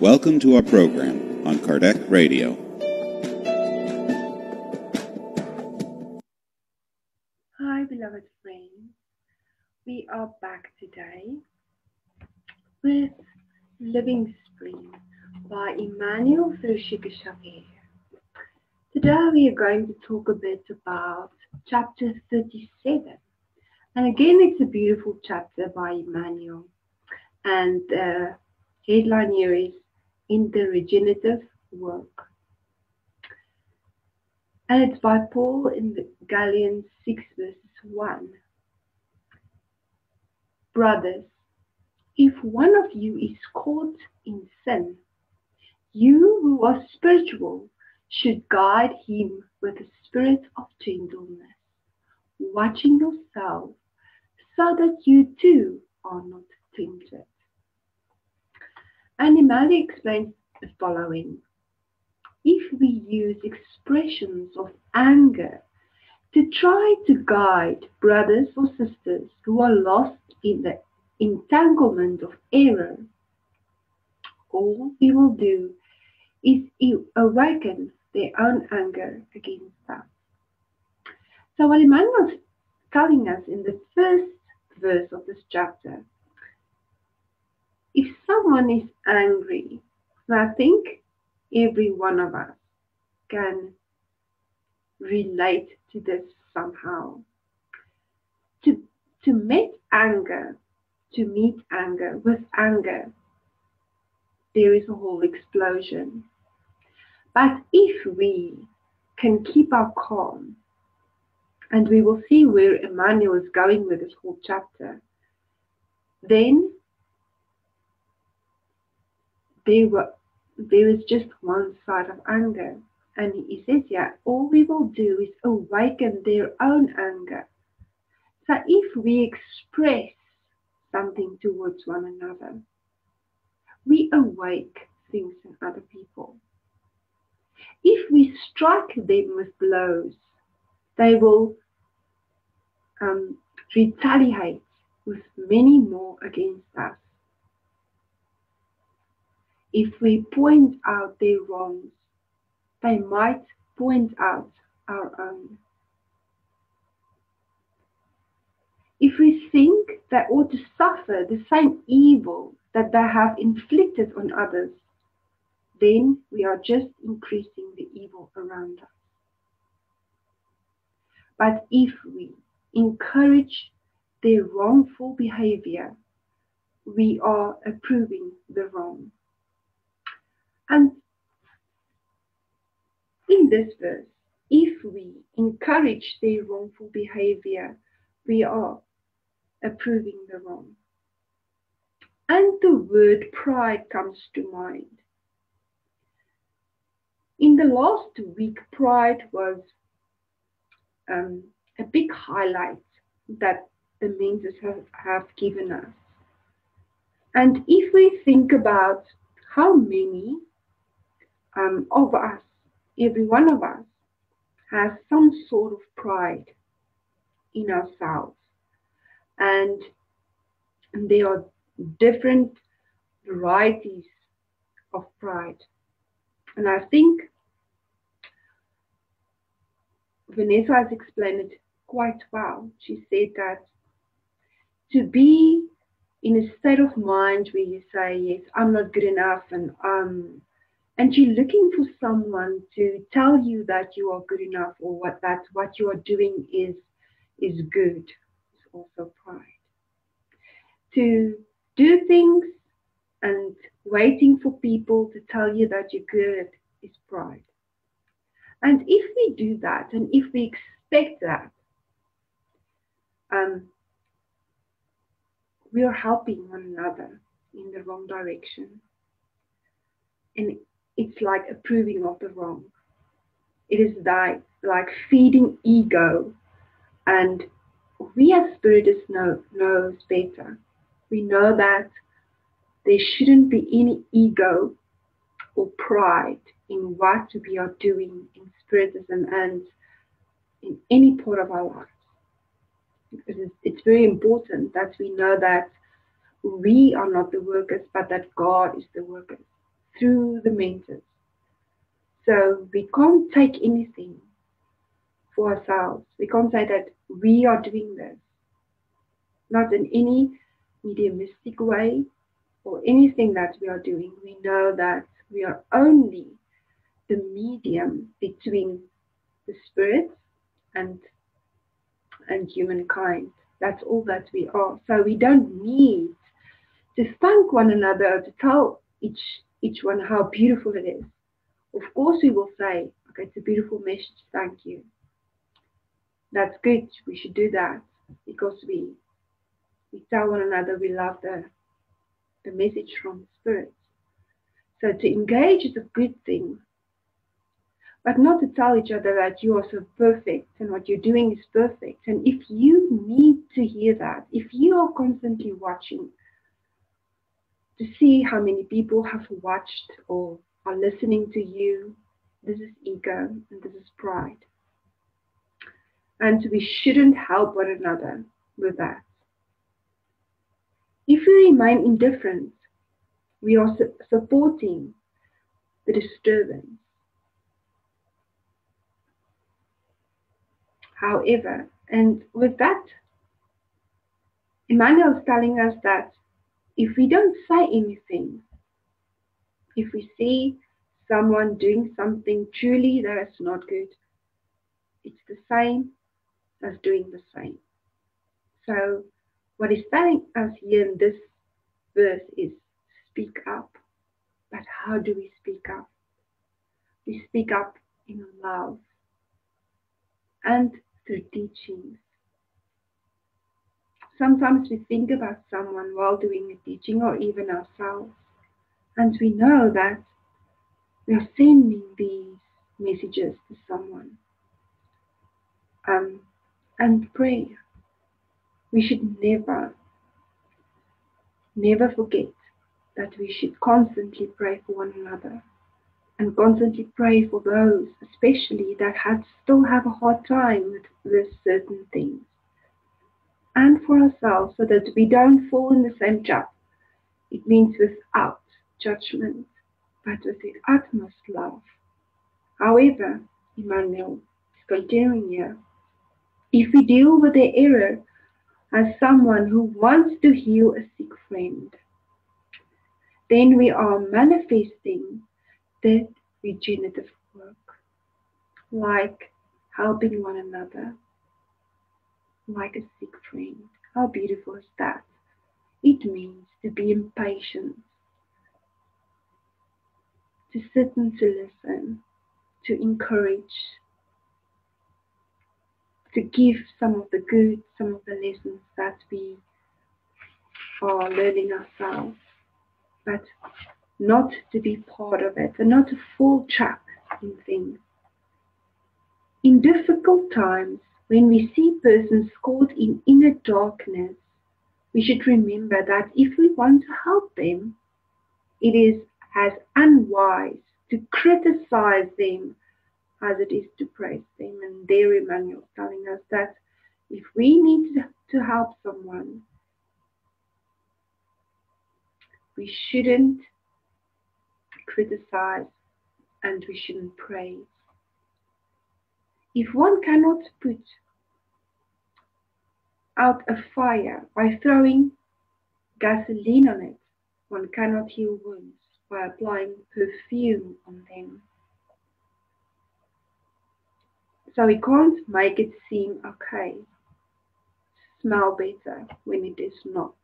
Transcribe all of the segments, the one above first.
Welcome to our program on Kardec Radio. Hi, beloved friends. We are back today with Living Spring by Emmanuel Xavier. Today we are going to talk a bit about chapter 37. And again, it's a beautiful chapter by Emmanuel. And the headline here is In the Regenerative Work. And it's by Paul in the Galatians 6 verses 1. Brothers, if one of you is caught in sin, you who are spiritual should guide him with a spirit of gentleness, watching yourself so that you too are not tempted. And Emmanuel explains the following. If we use expressions of anger to try to guide brothers or sisters who are lost in the entanglement of error, all we will do is awaken their own anger against us. So what Emmanuel is telling us in the first verse of this chapter, if someone is angry, and I think every one of us can relate to this somehow. To meet anger with anger, there is a whole explosion. But if we can keep our calm, and we will see where Emmanuel is going with this whole chapter, then there is just one side of anger. And he says, all we will do is awaken their own anger. So if we express something towards one another, we awake things in other people. If we strike them with blows, they will retaliate with many more against us. If we point out their wrongs, they might point out our own. If we think they ought to suffer the same evil that they have inflicted on others, then we are just increasing the evil around us. But if we encourage their wrongful behavior, we are approving the wrong. And in this verse, if we encourage their wrongful behavior, we are approving the wrong. And the word pride comes to mind. In the last week, pride was a big highlight that the mentors have given us. And if we think about how many of us, every one of us, has some sort of pride in ourselves. And there are different varieties of pride. And I think Vanessa has explained it quite well. She said that to be in a state of mind where you say, yes, I'm not good enough, and you're looking for someone to tell you that you are good enough, or what you are doing is good, is also pride. To do things and waiting for people to tell you that you're good is pride. And if we do that, and if we expect that, we are helping one another in the wrong direction. And it's like approving of the wrong. It is like feeding ego. And we as spiritists knows better. We know that there shouldn't be any ego or pride in what we are doing in spiritism and in any part of our lives. Because it's very important that we know that we are not the workers, but that God is the worker. through the mentors. So we can't take anything for ourselves. We can't say that we are doing this, not in any mediumistic way or anything that we are doing. We know that we are only the medium between the spirit and humankind. That's all that we are. So we don't need to thank one another, to tell each one how beautiful it is. Of course we will say, okay, it's a beautiful message, thank you. That's good, we should do that because we tell one another we love the message from the Spirit. So to engage is a good thing, but not to tell each other that you are so perfect and what you're doing is perfect. And if you need to hear that, if you are constantly watching to see how many people have watched or are listening to you, this is ego and this is pride. And we shouldn't help one another with that. If we remain indifferent, we are supporting the disturbance. However, and with that, Emmanuel is telling us that if we don't say anything, if we see someone doing something truly that is not good, it's the same as doing the same. So what he's telling us here in this verse is speak up. But how do we speak up? We speak up in love and through teachings. Sometimes we think about someone while doing a teaching or even ourselves, and we know that we are sending these messages to someone. And pray. We should never forget that we should constantly pray for one another and constantly pray for those, especially that still have a hard time with certain things. And for ourselves, so that we don't fall in the same trap. It means without judgment, but with the utmost love. However, Emmanuel is continuing here. If we deal with the error as someone who wants to heal a sick friend, then we are manifesting the regenerative work, like helping one another, like a sick friend. How beautiful is that? It means to be impatient, to sit and to listen, to encourage, to give some of the good, some of the lessons that we are learning ourselves, but not to be part of it and not to fall trap in things. In difficult times, when we see persons caught in inner darkness, we should remember that if we want to help them, it is as unwise to criticize them as it is to praise them. And there Emmanuel is telling us that if we need to help someone, we shouldn't criticize and we shouldn't praise. If one cannot put out a fire by throwing gasoline on it, one cannot heal wounds by applying perfume on them. So we can't make it seem okay, smell better when it is not.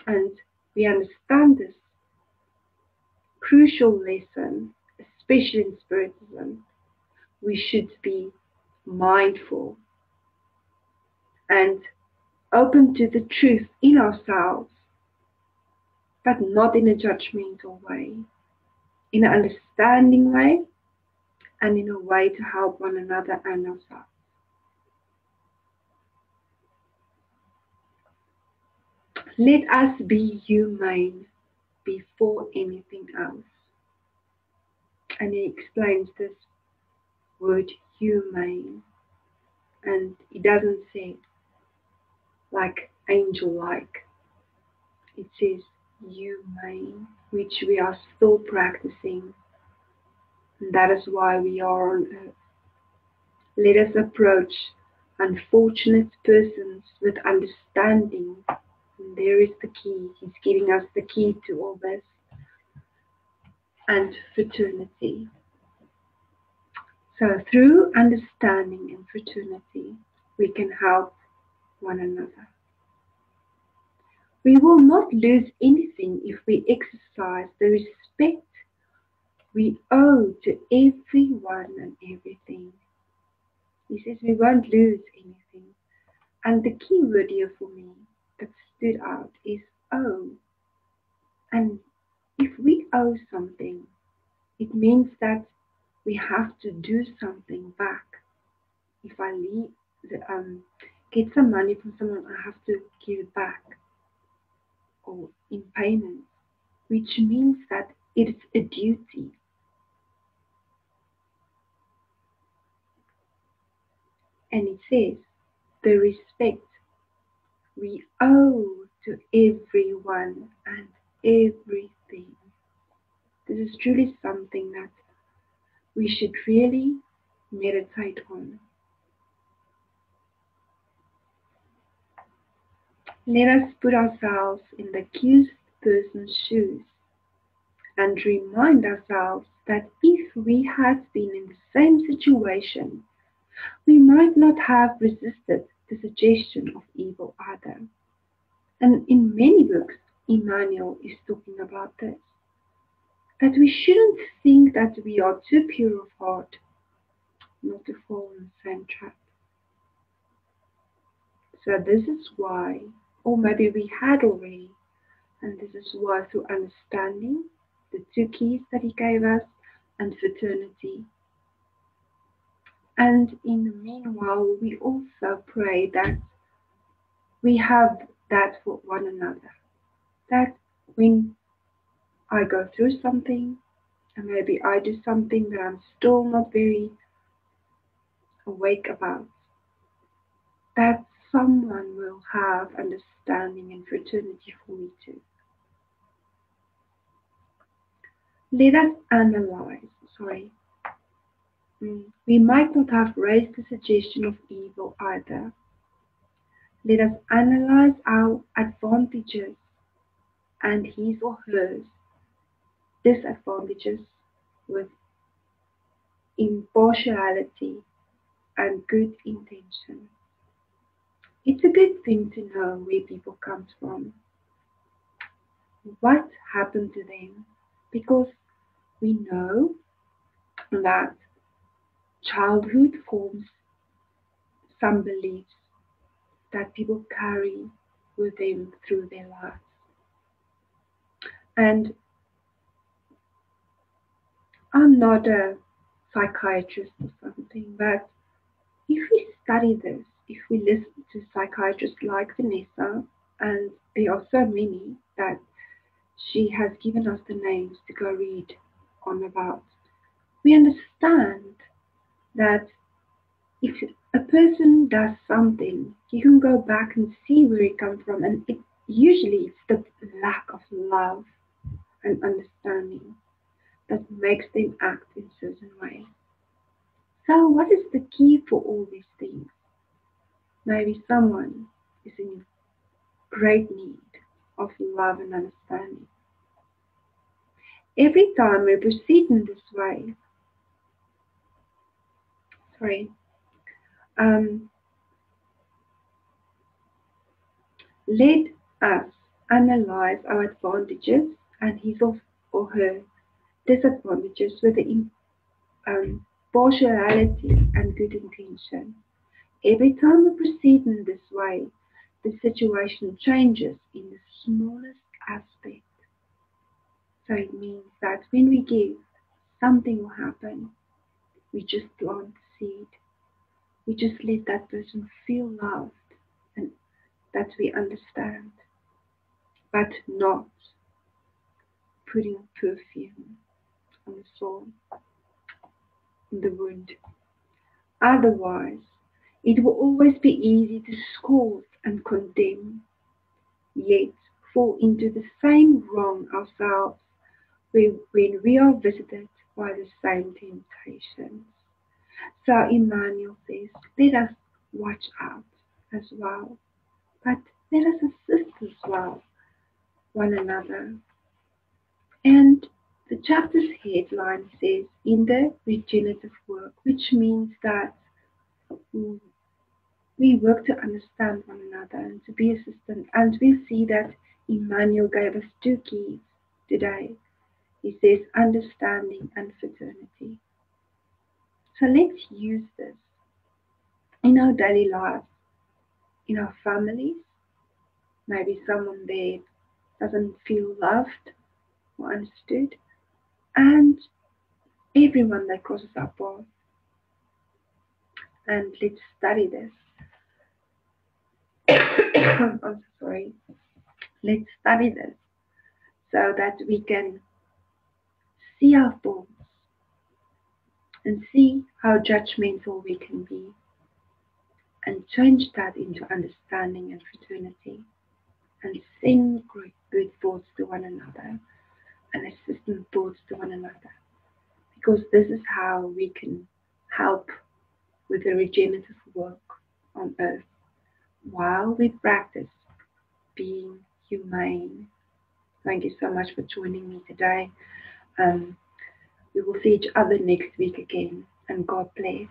And we understand this crucial lesson, especially in Spiritism. We should be mindful and open to the truth in ourselves, but not in a judgmental way, in an understanding way, and in a way to help one another and ourselves. Let us be humane before anything else. And he explains this word humane, and he doesn't say like angel-like. It says humane, which we are still practicing. And that is why we are on earth. Let us approach unfortunate persons with understanding. And there is the key. He's giving us the key to all this. And fraternity. So through understanding and fraternity, we can help one another. We will not lose anything if we exercise the respect we owe to everyone and everything. He says we won't lose anything. And the key word here for me that stood out is owe. And if we owe something, it means that we have to do something back. If I get some money from someone, I have to give it back or in payment, which means that it's a duty. And it says the respect we owe to everyone and everything. This is truly something that we should really meditate on. Let us put ourselves in the accused person's shoes and remind ourselves that if we had been in the same situation, we might not have resisted the suggestion of evil either. And in many books, Emmanuel is talking about this. That we shouldn't think that we are too pure of heart not to fall in the same trap. So this is why, or maybe we had already, and this is why through understanding the two keys that he gave us and fraternity. And in the meanwhile, we also pray that we have that for one another. That when I go through something, and maybe I do something that I'm still not very awake about, that someone will have understanding and fraternity for me too. Let us analyze. We might not have raised the suggestion of evil either. Let us analyze our advantages and his or hers disadvantages with impartiality and good intention. It's a good thing to know where people come from, what happened to them, because we know that childhood forms some beliefs that people carry with them through their lives. And I'm not a psychiatrist or something, but if we study this, if we listen to psychiatrists like Vanessa, and there are so many that she has given us the names to go read on about, we understand that if a person does something, you can go back and see where it comes from, and it usually it's the lack of love and understanding that makes them act in certain ways. So, what is the key for all these things? Maybe someone is in great need of love and understanding. Every time we proceed in this way, sorry, um, let us analyze our advantages and his or her disadvantages with the partiality and good intention. Every time we proceed in this way, the situation changes in the smallest aspect. So it means that when we give, something will happen. We just plant the seed. We just let that person feel loved and that we understand, but not putting perfume on the soul, on the wound. Otherwise, it will always be easy to scold and condemn. Yet, fall into the same wrong ourselves when we are visited by the same temptations. So Emmanuel says, let us watch out as well, but let us assist as well one another. And the chapter's headline says, in the regenerative work, which means that we work to understand one another and to be assistant. And we see that Emmanuel gave us two keys today. He says understanding and fraternity. So let's use this in our daily lives, in our families. Maybe someone there doesn't feel loved or understood. And everyone that crosses our path. And let's study this. I'm so sorry. Let's study this so that we can see our thoughts and see how judgmental we can be and change that into understanding and fraternity and send good thoughts to one another and assistant thoughts to one another, because this is how we can help with the regenerative work on earth while we practice being humane. Thank you so much for joining me today. We will see each other next week again, and God bless.